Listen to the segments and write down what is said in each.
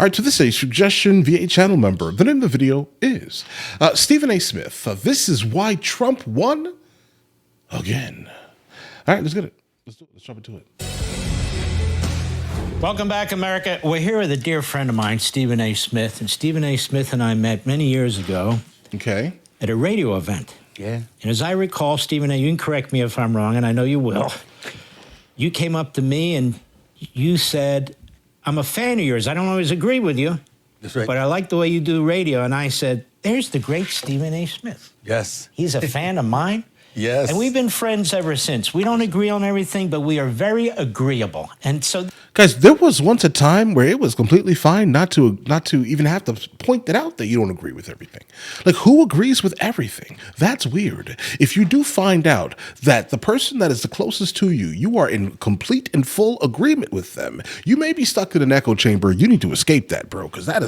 All right, so this is a suggestion via a channel member. The name of the video is Stephen A. Smith. This is why Trump won again. All right, let's get it. Let's do it. Let's jump into it. Welcome back, America. We're here with a dear friend of mine, Stephen A. Smith. And Stephen A. Smith and I met many years ago at a radio event. Yeah. And as I recall, Stephen A., you can correct me if I'm wrong, and I know you will. You came up to me and you said, I'm a fan of yours. I don't always agree with you. That's right. But I like the way you do radio. And I said, there's the great Stephen A. Smith. Yes. He's a fan of mine. Yes. And we've been friends ever since. We don't agree on everything, but we are very agreeable. And so, guys, there was once a time where it was completely fine not to even have to point it out that you don't agree with everything. Like, who agrees with everything? That's weird. If you do find out that the person that is the closest to you, you are in complete and full agreement with them, you may be stuck in an echo chamber. You need to escape that, bro, because that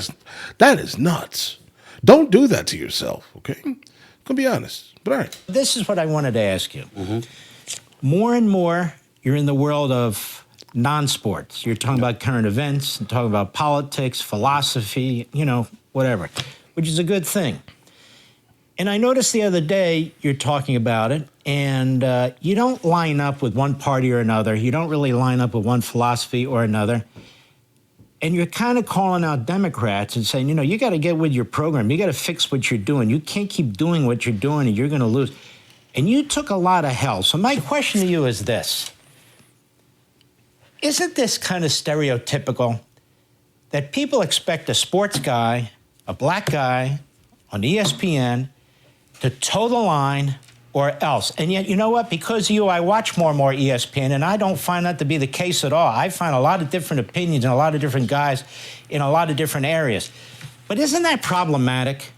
is nuts. Don't do that to yourself, okay? Gonna be honest. But all right. this is what I wanted to ask you. More and more, you're in the world of non-sports. You're talking about current events, and talking about politics, philosophy, you know, whatever, which is a good thing. And I noticed the other day you're talking about it, and you don't line up with one party or another. You don't really line up with one philosophy or another. And you're kind of calling out Democrats and saying, you know, you got to get with your program. You got to fix what you're doing. You can't keep doing what you're doing and you're going to lose. And you took a lot of hell. So my question to you is this. Isn't this kind of stereotypical that people expect a sports guy, a black guy on ESPN to toe the line or else? And yet, you know what? Because of you, I watch more and more ESPN, and I don't find that to be the case at all. I find a lot of different opinions and a lot of different guys in a lot of different areas. But isn't that problematic?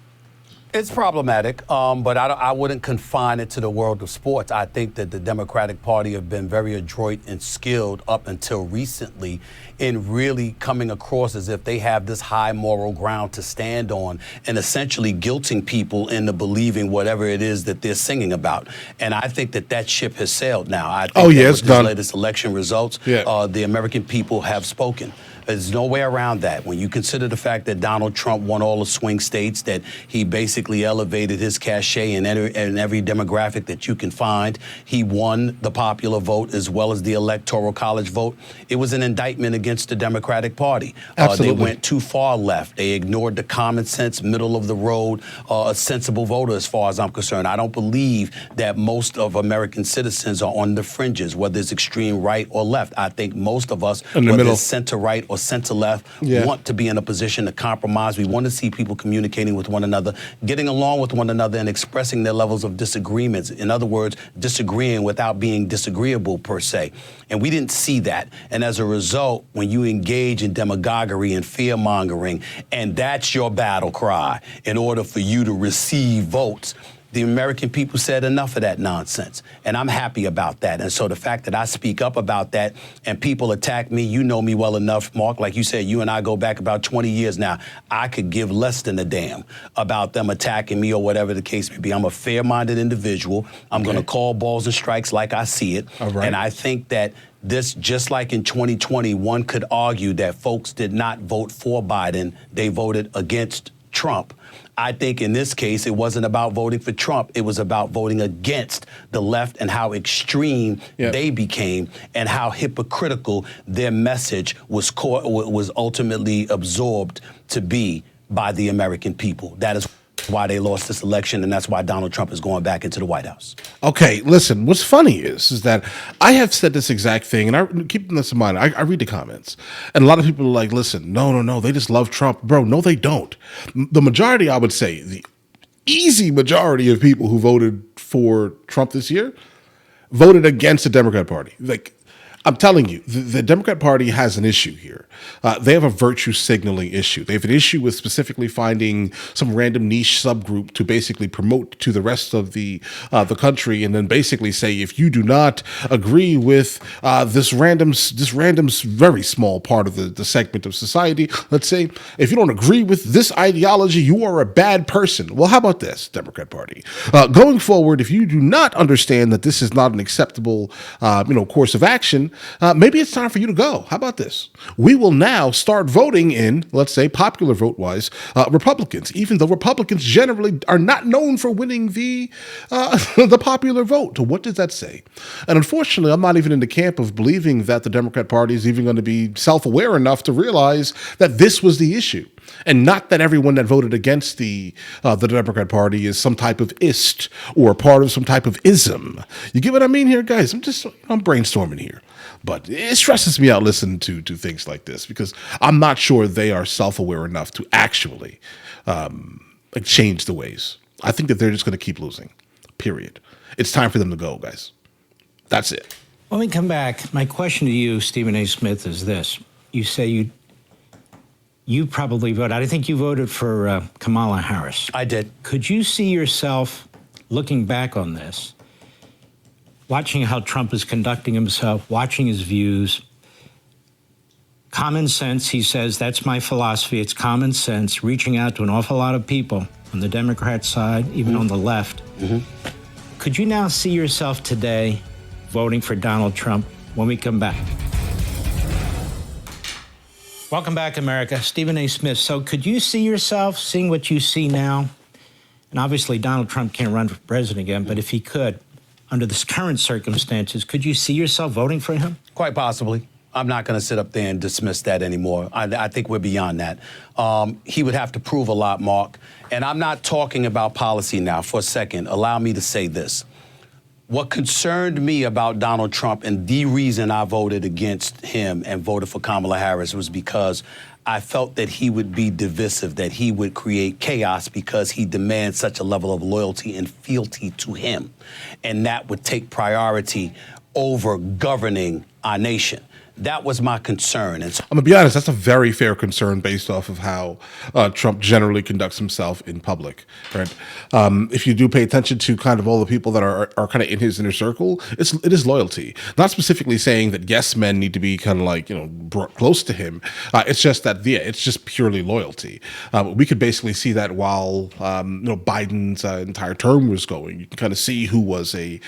It's problematic, but I wouldn't confine it to the world of sports. I think that the Democratic Party have been very adroit and skilled up until recently in really coming across as if they have this high moral ground to stand on and essentially guilting people into believing whatever it is that they're singing about. And I think that ship has sailed now. I think it's with done. the latest election results, the American people have spoken. There's no way around that. When you consider the fact that Donald Trump won all the swing states, that he basically elevated his cachet in every demographic that you can find, he won the popular vote as well as the electoral college vote. It was an indictment against the Democratic Party. They went too far left. They ignored the common sense, middle of the road, a sensible voter as far as I'm concerned. I don't believe that most of American citizens are on the fringes, whether it's extreme right or left. I think most of us, whether it's center right or center left, want to be in a position to compromise. We want to see people communicating with one another, getting along with one another, and expressing their levels of disagreements. In other words, disagreeing without being disagreeable per se. And we didn't see that. And as a result, when you engage in demagoguery and fear mongering, and that's your battle cry in order for you to receive votes, the American people said enough of that nonsense, and I'm happy about that. And so the fact that I speak up about that and people attack me, you know me well enough, Mark, like you said, you and I go back about 20 years now. I could give less than a damn about them attacking me or whatever the case may be. I'm a fair-minded individual. I'm going to call balls and strikes like I see it. And I think that this, just like in 2020, one could argue that folks did not vote for Biden. They voted against Trump. I think in this case, it wasn't about voting for Trump. It was about voting against the left and how extreme they became and how hypocritical their message was ultimately absorbed to be by the American people. That is why they lost this election, and that's why Donald Trump is going back into the White House. Okay, listen, what's funny is that I have said this exact thing, and I keep this in mind. I read the comments, and a lot of people are like, listen, no, they just love Trump. Bro, no, they don't. The majority, I would say, the easy majority of people who voted for Trump this year voted against the Democrat Party. Like, I'm telling you, the Democrat Party has an issue here. They have a virtue signaling issue. They have an issue with specifically finding some random niche subgroup to basically promote to the rest of the country, and then basically say, if you do not agree with this random very small part of the segment of society, let's say, if you don't agree with this ideology, you are a bad person. Well, how about this, Democrat Party? Going forward, if you do not understand that this is not an acceptable, course of action, maybe it's time for you to go. How about this? We will now start voting in, let's say, popular vote wise, Republicans, even though Republicans generally are not known for winning the the popular vote. What does that say? And unfortunately, I'm not even in the camp of believing that the Democrat Party is even going to be self-aware enough to realize that this was the issue. And not that everyone that voted against the Democrat Party is some type of ist or part of some type of ism. You get what I mean here, guys? I'm brainstorming here. But it stresses me out listening to things like this because I'm not sure they are self-aware enough to actually change the ways. I think that they're just going to keep losing, period. It's time for them to go, guys. That's it. When we come back, my question to you, Stephen A. Smith, is this. You say you probably voted. I think you voted for Kamala Harris. I did. Could you see yourself looking back on this, watching how Trump is conducting himself, watching his views, common sense, he says, that's my philosophy, it's common sense, reaching out to an awful lot of people on the Democrat side, even on the left. Could you now see yourself today voting for Donald Trump when we come back? Welcome back, America. Stephen A. Smith. So could you see yourself seeing what you see now? And obviously, Donald Trump can't run for president again, but if he could, under the current circumstances, could you see yourself voting for him? Quite possibly. I'm not going to sit up there and dismiss that anymore. I think we're beyond that. He would have to prove a lot, Mark. And I'm not talking about policy now. For a second, allow me to say this. What concerned me about Donald Trump and the reason I voted against him and voted for Kamala Harris was because I felt that he would be divisive, that he would create chaos because he demands such a level of loyalty and fealty to him. And that would take priority over governing our nation. That was my concern. And so I'm going to be honest, that's a very fair concern based off of how Trump generally conducts himself in public, right? If you do pay attention to kind of all the people that are kind of in his inner circle, it is loyalty. Not specifically saying that yes men need to be kind of like, brought close to him. It's just that, it's just purely loyalty. We could basically see that while, Biden's entire term was going. You can kind of see who was a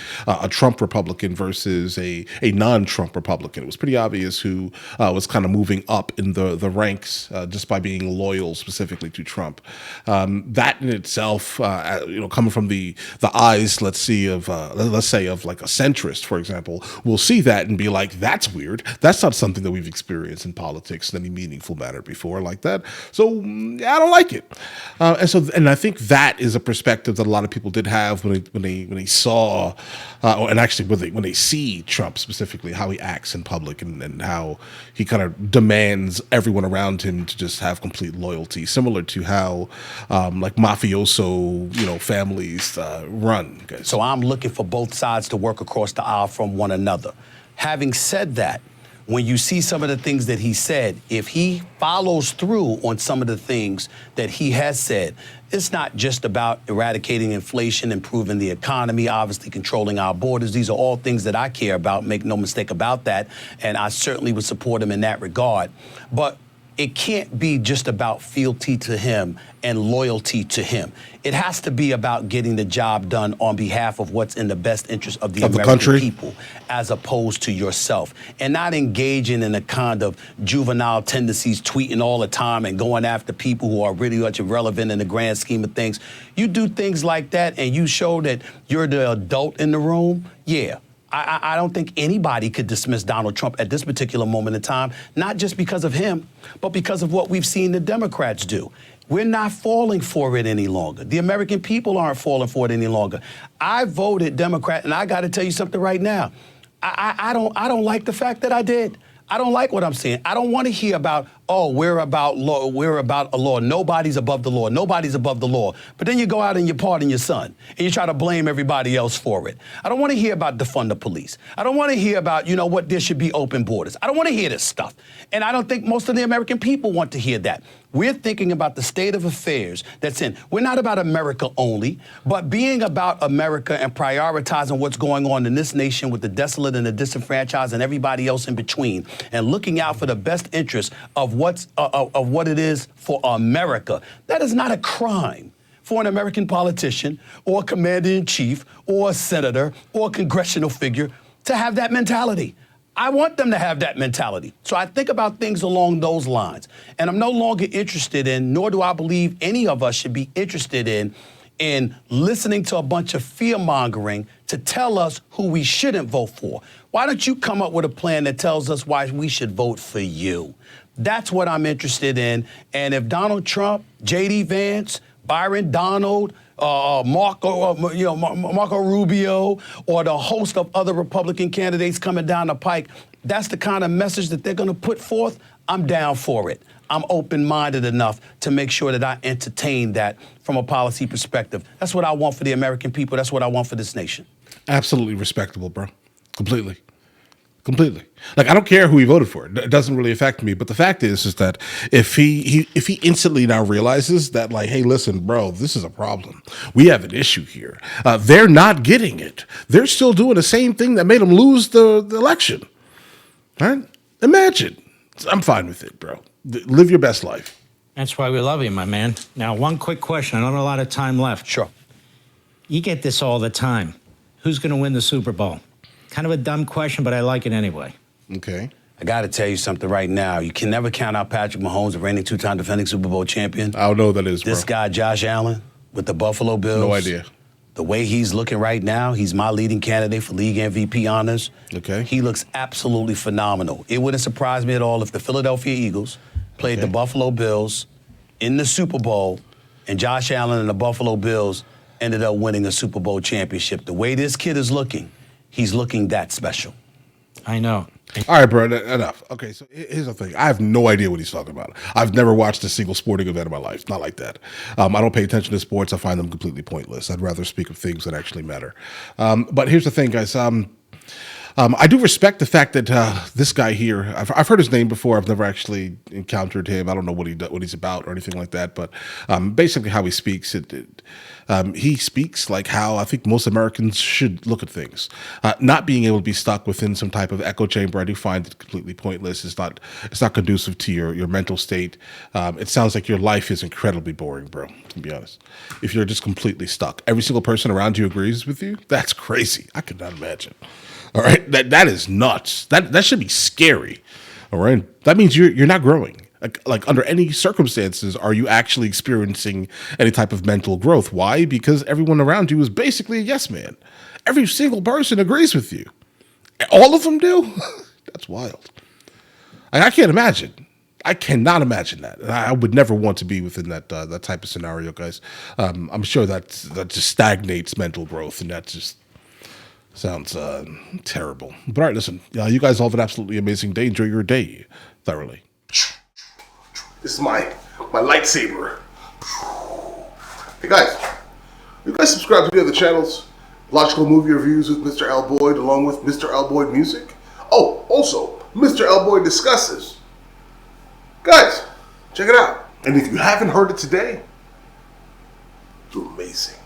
Trump Republican versus a non-Trump Republican. It was pretty obvious who was kind of moving up in the ranks just by being loyal specifically to Trump. That in itself, coming from the eyes, let's say of like a centrist, for example, will see that and be like, that's weird. That's not something that we've experienced in politics in any meaningful manner before like that. So I don't like it. And I think that is a perspective that a lot of people did have when they saw, and actually when they see Trump specifically, how he acts in public and how he kind of demands everyone around him to just have complete loyalty, similar to how like mafioso, families run. Guys. So I'm looking for both sides to work across the aisle from one another. Having said that, when you see some of the things that he said, if he follows through on some of the things that he has said, it's not just about eradicating inflation, improving the economy, obviously controlling our borders. These are all things that I care about, make no mistake about that, and I certainly would support him in that regard. But it can't be just about fealty to him and loyalty to him. It has to be about getting the job done on behalf of what's in the best interest of the American people, as opposed to yourself, and not engaging in the kind of juvenile tendencies, tweeting all the time and going after people who are really much irrelevant in the grand scheme of things. You do things like that and you show that you're the adult in the room, yeah. I don't think anybody could dismiss Donald Trump at this particular moment in time, not just because of him, but because of what we've seen the Democrats do. We're not falling for it any longer. The American people aren't falling for it any longer. I voted Democrat, and I got to tell you something right now. I don't like the fact that I did. I don't like what I'm seeing. I don't want to hear about, we're about law, we're about a law. Nobody's above the law. Nobody's above the law. But then you go out and you pardon your son and you try to blame everybody else for it. I don't want to hear about defund the police. I don't want to hear about, there should be open borders. I don't want to hear this stuff. And I don't think most of the American people want to hear that. We're thinking about the state of affairs that's in. We're not about America only, but being about America and prioritizing what's going on in this nation with the desolate and the disenfranchised and everybody else in between, and looking out for the best interest of what it is for America. That is not a crime for an American politician or a commander-in-chief or a senator or a congressional figure to have that mentality. I want them to have that mentality. So I think about things along those lines. And I'm no longer interested in, nor do I believe any of us should be interested in listening to a bunch of fear-mongering to tell us who we shouldn't vote for. Why don't you come up with a plan that tells us why we should vote for you? That's what I'm interested in. And if Donald Trump, J.D. Vance, Byron Donald, Marco Rubio, or the host of other Republican candidates coming down the pike, that's the kind of message that they're going to put forth, I'm down for it. I'm open-minded enough to make sure that I entertain that from a policy perspective. That's what I want for the American people. That's what I want for this nation. Absolutely respectable, bro. Completely. Like, I don't care who he voted for. It doesn't really affect me. But the fact is that if he instantly now realizes that, like, hey, listen, bro, this is a problem. We have an issue here. They're not getting it. They're still doing the same thing that made them lose the election. Right? Imagine. I'm fine with it, bro. Live your best life. That's why we love you, my man. Now, one quick question. I don't have a lot of time left. Sure. You get this all the time. Who's going to win the Super Bowl? Kind of a dumb question, but I like it anyway. Okay. I got to tell you something right now. You can never count out Patrick Mahomes, the reigning two-time defending Super Bowl champion. I don't know what that is, bro. This guy, Josh Allen, with the Buffalo Bills. No idea. The way he's looking right now, he's my leading candidate for league MVP honors. Okay. He looks absolutely phenomenal. It wouldn't surprise me at all if the Philadelphia Eagles played the Buffalo Bills in the Super Bowl and Josh Allen and the Buffalo Bills ended up winning a Super Bowl championship. The way this kid is looking, he's looking that special. I know. All right, bro, enough. Okay, so here's the thing. I have no idea what he's talking about. I've never watched a single sporting event in my life. Not like that. I don't pay attention to sports. I find them completely pointless. I'd rather speak of things that actually matter. But here's the thing, guys. I do respect the fact that this guy here, I've heard his name before. I've never actually encountered him. I don't know what he's about or anything like that. But basically how he speaks, he speaks like how I think most Americans should look at things. Not being able to be stuck within some type of echo chamber, I do find it completely pointless. It's not conducive to your mental state. It sounds like your life is incredibly boring, bro, to be honest. If you're just completely stuck. Every single person around you agrees with you, that's crazy. I could not imagine. All right, that is nuts. That should be scary. All right, that means you're not growing. Like under any circumstances, are you actually experiencing any type of mental growth? Why? Because everyone around you is basically a yes man. Every single person agrees with you. All of them do. That's wild. I can't imagine. I cannot imagine that. I would never want to be within that type of scenario, guys. I'm sure that just stagnates mental growth, and that just sounds terrible. But all right, listen, you guys all have an absolutely amazing day. Enjoy your day thoroughly. This is my lightsaber. Hey guys, you guys subscribe to the other channels? Logical Movie Reviews with Mr. L. Boyd, along with Mr. L. Boyd Music. Oh, also, Mr. L. Boyd Discusses. Guys, check it out. And if you haven't heard it today, you're amazing.